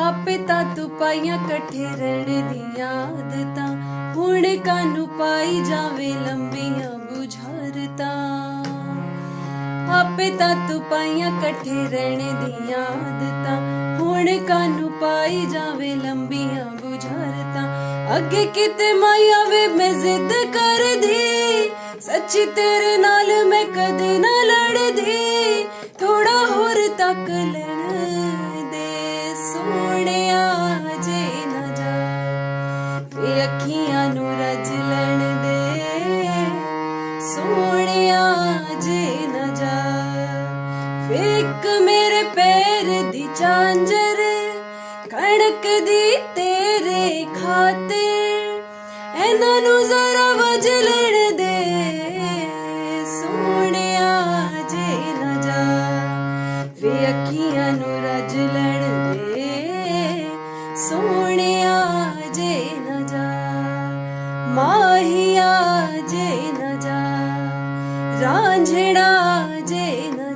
आपे तां तू पाइयां कट्ठे रहने दी आदतां, हुण कानू पाई जावे लंबियां बुझारतां। आपे तां तू पाइयां कट्ठे रहने दी आदतां, हुण कानू पाई जावे लंबियां बुझारतां। अगे किते माया वे मैं जिद कर दी, सच्ची तेरे नाल मैं कदे ना लड़दी। थोड़ा होर तक लैण दे सोहणिया जे ना जा, वे अखियां नू रज लैण दे सोहणिया जे ना जा। वे इक मेरे पैर दी झांजर कणक दी तेरे खातिर, ऐना नू जरा वज लैण दे सोहणिया जे ना जा। वे अखियां नू रज लैण दे सोहणिया जे ना जा। माहिया जे ना जा, रांझणा जे ना